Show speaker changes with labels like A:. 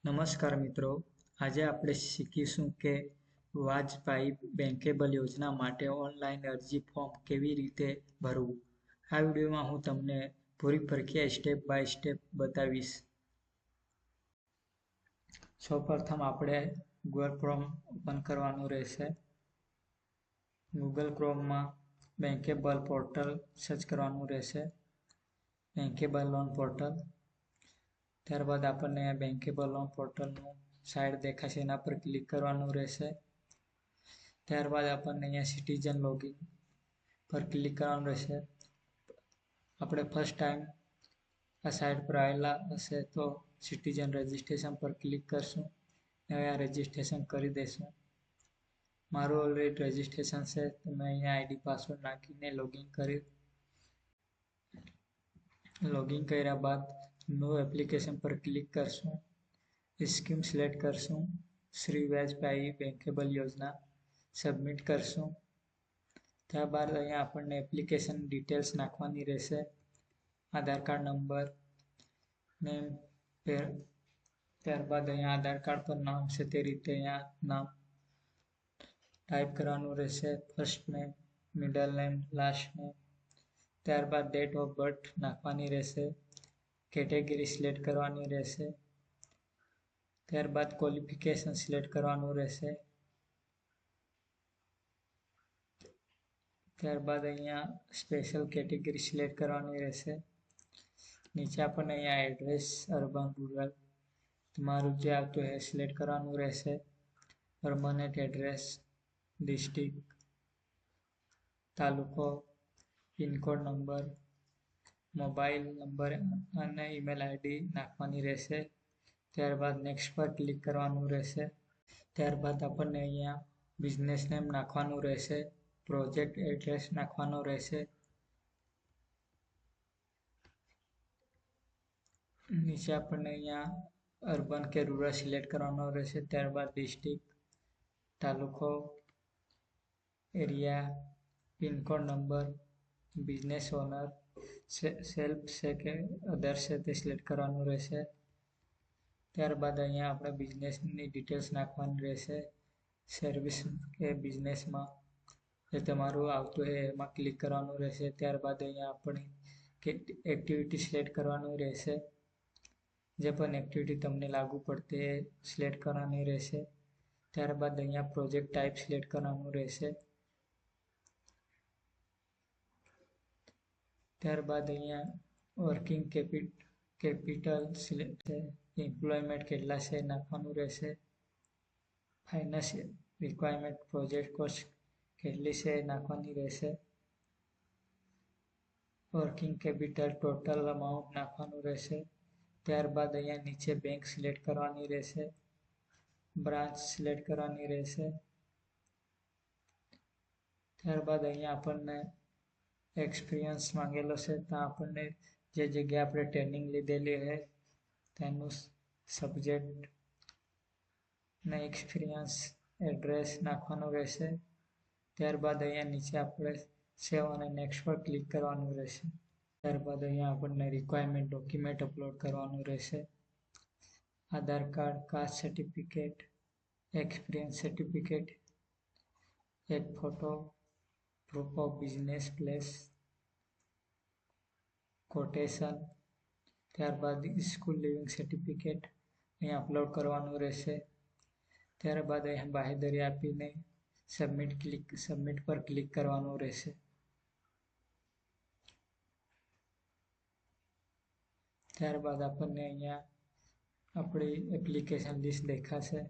A: નમસ્કાર મિત્રો, આજે આપણે શીખીશું કે વાજપાઈ બેંકેબલ યોજના માટે ઓનલાઈન અરજી ફોર્મ કેવી રીતે ભરવું. આ વિડીયોમાં હું તમને પૂરી પ્રક્રિયા સ્ટેપ બાય સ્ટેપ બતાવીશ. સૌપ્રથમ આપણે ગૂગલ ક્રોમ ઓપન કરવાનું રહેશે. ગૂગલ ક્રોમમાં બેંકેબલ પોર્ટલ સર્ચ કરવાનું રહેશે. Bankable loan portal. ત્યારબાદ આપણને બેંકેબલ લોન પોર્ટલનું સાઇટ દેખાશે, એના પર ક્લિક કરવાનું રહેશે. ત્યારબાદ આપણને અહીંયા સિટીઝન લોગિન પર ક્લિક કરવાનું રહેશે. આપણે ફર્સ્ટ ટાઈમ આ સાઇટ પર આવેલા હશે તો સિટીઝન રજિસ્ટ્રેશન પર ક્લિક કરશું. અહીંયા રજિસ્ટ્રેશન કરી દઈશું. મારું ઓલરેડી રજિસ્ટ્રેશન છે તો મેં અહીંયા આઈડી પાસવર્ડ નાખીને લોગિન કર્યા બાદ નો એપ્લિકેશન પર ક્લિક કરશું. સ્કીમ સિલેક્ટ કરશું. શ્રી વાજપાઈ બેંકેબલ યોજના સબમિટ કરશું. ત્યારબાદ અહીંયા આપણને એપ્લિકેશન ડિટેલ્સ નાખવાની રહેશે. આધાર કાર્ડ નંબર, નેમ, ત્યારબાદ અહીંયા આધાર કાર્ડ પર નામ છે તે રીતે અહીંયા નામ ટાઈપ કરવાનું રહેશે. First name, middle name, last name. ત્યારબાદ ડેટ ઓફ બર્થ નાખવાની રહેશે. કેટેગરી સિલેક્ટ કરવાની રહેશે. ત્યારબાદ ક્વોલિફિકેશન સિલેક્ટ કરવાનું રહેશે. ત્યારબાદ અહીંયા સ્પેશિયલ કેટેગરી સિલેક્ટ કરવાની રહેશે. નીચે આપણને અહીંયા એડ્રેસ અર્બન રૂરલ તમારું જે આવતું એ સિલેક્ટ કરવાનું રહેશે. પરમનન્ટ એડ્રેસ, ડિસ્ટ્રિક્ટ, તાલુકો, પિનકોડ નંબર, મોબાઈલ નંબર અને ઈમેલ આઈડી નાખવાની રહેશે. ત્યારબાદ નેક્સ્ટ પર ક્લિક કરવાનું રહેશે. ત્યારબાદ આપણને અહીંયા બિઝનેસ નેમ નાખવાનું રહેશે. પ્રોજેક્ટ એડ્રેસ નાખવાનો રહેશે. નીચે આપણને અહીંયા અર્બન કે રૂરલ સિલેક્ટ કરવાનો રહેશે. ત્યારબાદ ડિસ્ટ્રિક્ટ, તાલુકો, area, pin code number, business owner, self છે કે અધર છે તે સિલેક્ટ કરવાનું રહેશે. ત્યારબાદ અહીંયા આપણે બિઝનેસની ડિટેલ્સ નાખવાની રહેશે. સર્વિસ કે બિઝનેસમાં જે તમારું આવતું હોય એમાં ક્લિક કરવાનું રહેશે. ત્યારબાદ અહીંયા આપણે એક્ટિવિટી સિલેક્ટ કરવાની રહેશે. જે પણ એક્ટિવિટી તમને લાગુ પડતી એ સિલેક્ટ કરવાની રહેશે. ત્યારબાદ અહીંયા પ્રોજેક્ટ ટાઈપ સિલેક્ટ કરવાનું રહેશે. ત્યારબાદ અહીંયા વર્કિંગ કેપિટલ સિલેક્ટ એમ્પ્લોયમેન્ટ કેટલા છે નાખવાનું રહેશે. ફાઇનાન્શિયલ રિક્વાયરમેન્ટ પ્રોજેક્ટ કોસ્ટ કેટલી છે નાખવાની રહેશે. વર્કિંગ કેપિટલ ટોટલ અમાઉન્ટ નાખવાનું રહેશે. ત્યારબાદ અહીંયા નીચે બેંક સિલેક્ટ કરવાની રહેશે. બ્રાન્ચ સિલેક્ટ કરવાની રહેશે. ત્યારબાદ અહીંયા આપણને એક્સપિરિયન્સ માંગેલો છે તો આપણને જે જગ્યાએ આપણે ટ્રેનિંગ લીધેલી હોય તેનું સબ્જેક્ટ ને એક્સપિરિયન્સ એડ્રેસ નાખવાનું રહેશે. ત્યારબાદ અહીંયા નીચે આપણે સેવ અને નેક્સ્ટ પર ક્લિક કરવાનું રહેશે. ત્યારબાદ અહીંયા આપણને રિક્વાયરમેન્ટ ડોક્યુમેન્ટ અપલોડ કરવાનું રહેશે. Aadhaar card, caste certificate, experience certificate, એક photo, proof of business place, quotation. ત્યારબાદ સ્કૂલ લિવિંગ સર્ટિફિકેટ અહીંયા અપલોડ કરવાનું રહેશે. ત્યારબાદ અહીંયા બાહેધરી આપીને સબમિટ પર ક્લિક કરવાનું રહેશે. ત્યારબાદ આપણને અહીંયા આપણી એપ્લિકેશન લિસ્ટ દેખાશે.